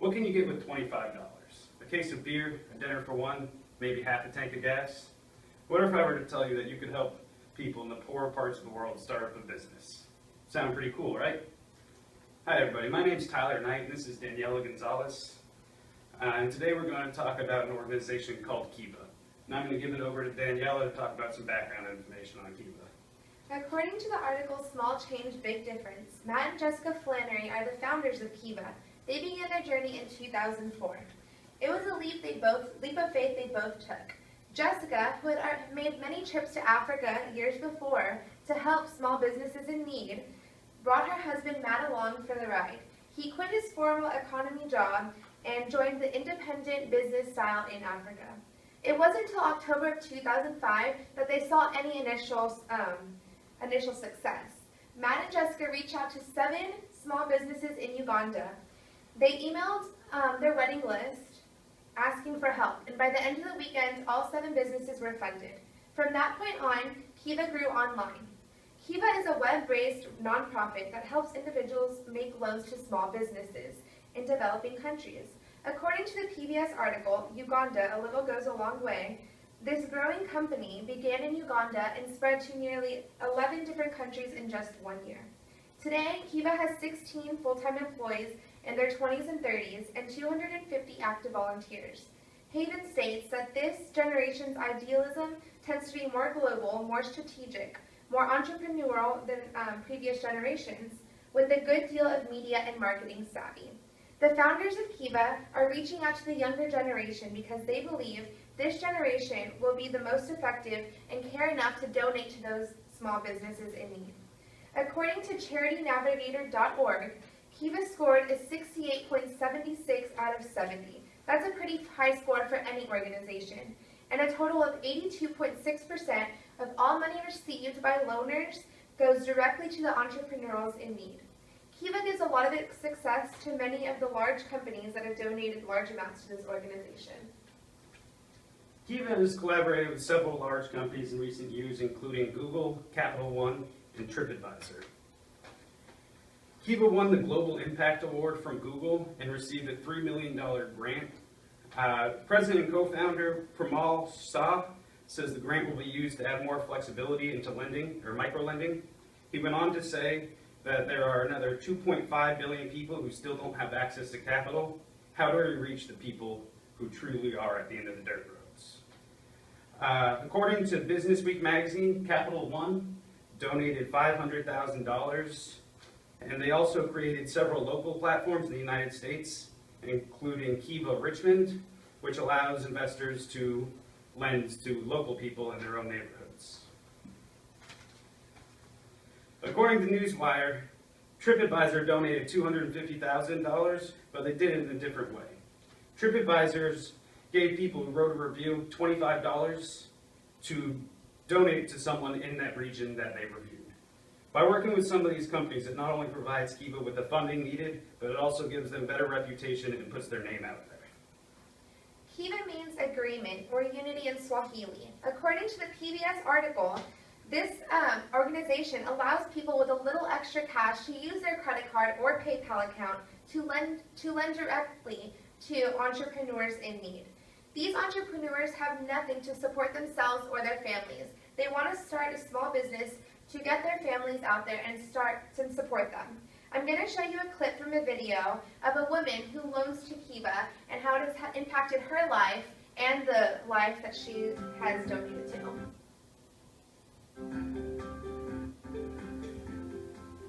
What can you get with $25? A case of beer, a dinner for one, maybe half a tank of gas? What if I were to tell you that you could help people in the poorer parts of the world start up a business? Sound pretty cool, right? Hi everybody, my name's Tyler Knight, and this is Daniela Gonzalez. And today we're going to talk about an organization called Kiva. And I'm going to give it over to Daniela to talk about some background information on Kiva. According to the article Small Change, Big Difference, Matt and Jessica Flannery are the founders of Kiva. They began their journey in 2004. It was a leap of faith they both took. Jessica, who had made many trips to Africa years before to help small businesses in need, brought her husband Matt along for the ride. He quit his formal economy job and joined the independent business style in Africa. It wasn't until October of 2005 that they saw any initial success. Matt and Jessica reached out to 7 small businesses in Uganda. They emailed their wedding list asking for help, and by the end of the weekend, all 7 businesses were funded. From that point on, Kiva grew online. Kiva is a web-based nonprofit that helps individuals make loans to small businesses in developing countries. According to the PBS article, Uganda, a little goes a long way, this growing company began in Uganda and spread to nearly 11 different countries in just 1 year. Today, Kiva has 16 full-time employees in their 20s and 30s and 250 active volunteers. Haven states that this generation's idealism tends to be more global, more strategic, more entrepreneurial than previous generations, with a good deal of media and marketing savvy. The founders of Kiva are reaching out to the younger generation because they believe this generation will be the most effective and care enough to donate to those small businesses in need. According to CharityNavigator.org, Kiva scored a 68.76 out of 70. That's a pretty high score for any organization. And a total of 82.6% of all money received by loaners goes directly to the entrepreneurs in need. Kiva gives a lot of its success to many of the large companies that have donated large amounts to this organization. Kiva has collaborated with several large companies in recent years, including Google, Capital One, and TripAdvisor. Kiva won the Global Impact Award from Google and received a $3 million grant. President and co-founder Pramal Shah says the grant will be used to add more flexibility into lending, or microlending. He went on to say that there are another 2.5 billion people who still don't have access to capital. How do we reach the people who truly are at the end of the dirt roads? According to Business Week magazine, Capital One donated $500,000, and they also created several local platforms in the United States, including Kiva Richmond, which allows investors to lend to local people in their own neighborhoods. According to Newswire, TripAdvisor donated $250,000, but they did it in a different way. TripAdvisor gave people who wrote a review $25 to donate to someone in that region that they reviewed. By working with some of these companies, it not only provides Kiva with the funding needed, but it also gives them better reputation and puts their name out there. Kiva means agreement or unity in Swahili. According to the PBS article, this organization allows people with a little extra cash to use their credit card or PayPal account to lend directly to entrepreneurs in need. These entrepreneurs have nothing to support themselves or their families. They want to start a small business to get their families out there and support them. I'm going to show you a clip from a video of a woman who loans to Kiva and how it has impacted her life and the life that she has donated to.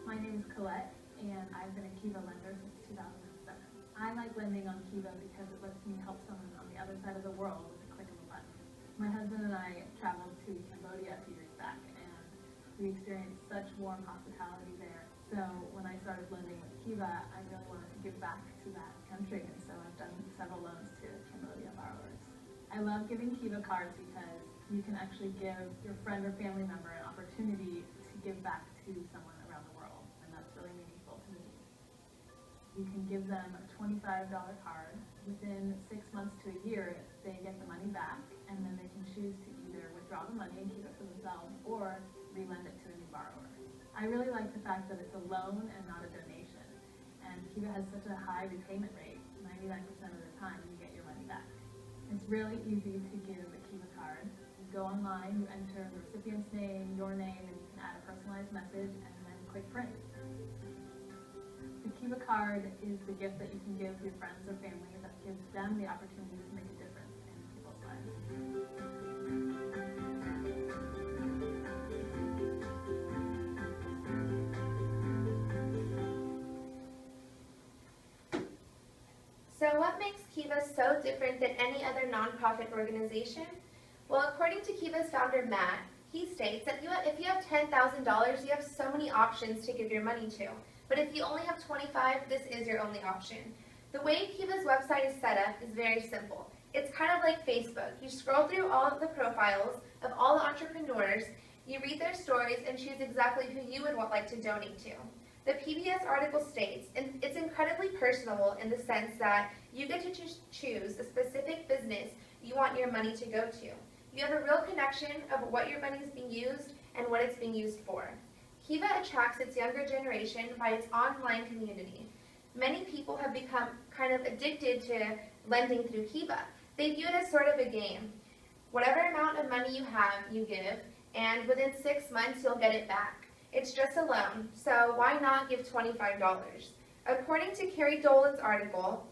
My name is Colette, and I've been a Kiva lender since 2007. I like lending on Kiva because it lets me help someone on the other side of the world with a click of a button. My husband and I traveled to Cambodia a few years back, and we experienced such warm hospitality there. So when I started lending with Kiva, I really wanted to give back to that country, and so I've done several loans to Cambodia borrowers. I love giving Kiva cards because you can actually give your friend or family member an opportunity to give back to someone around the world, and that's really meaningful to me. You can give them a $25 card. Within 6 months to a year, they get the money back, and then they can choose to either withdraw the money and keep it for themselves or re-lend it to a new borrower. I really like the fact that it's a loan and not a donation. And Kiva has such a high repayment rate, 99% of the time you get your money back. It's really easy to give a Kiva card. You go online, you enter the recipient's name, your name, and you can add a personalized message, and then click print. The Kiva card is the gift that you can give your friends or family that gives them the opportunity to make a difference in people's lives. So what makes Kiva so different than any other nonprofit organization? Well, according to Kiva's founder, Matt, he states that if you have $10,000, you have so many options to give your money to. But if you only have 25, this is your only option. The way Kiva's website is set up is very simple. It's kind of like Facebook. You scroll through all of the profiles of all the entrepreneurs, you read their stories, and choose exactly who you would like to donate to. The PBS article states, and it's incredibly personable in the sense that you get to choose a specific business you want your money to go to. You have a real connection of what your money is being used and what it's being used for. Kiva attracts its younger generation by its online community. Many people have become kind of addicted to lending through Kiva. They view it as sort of a game. Whatever amount of money you have, you give, and within 6 months you'll get it back. It's just a loan, so why not give $25? According to Carrie Dolan's article,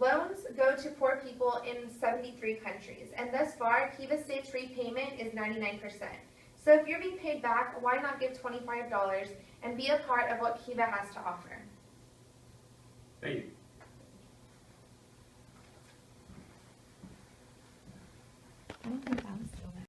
loans go to poor people in 73 countries, and thus far, Kiva state's repayment is 99%. So if you're being paid back, why not give $25 and be a part of what Kiva has to offer? Thank you.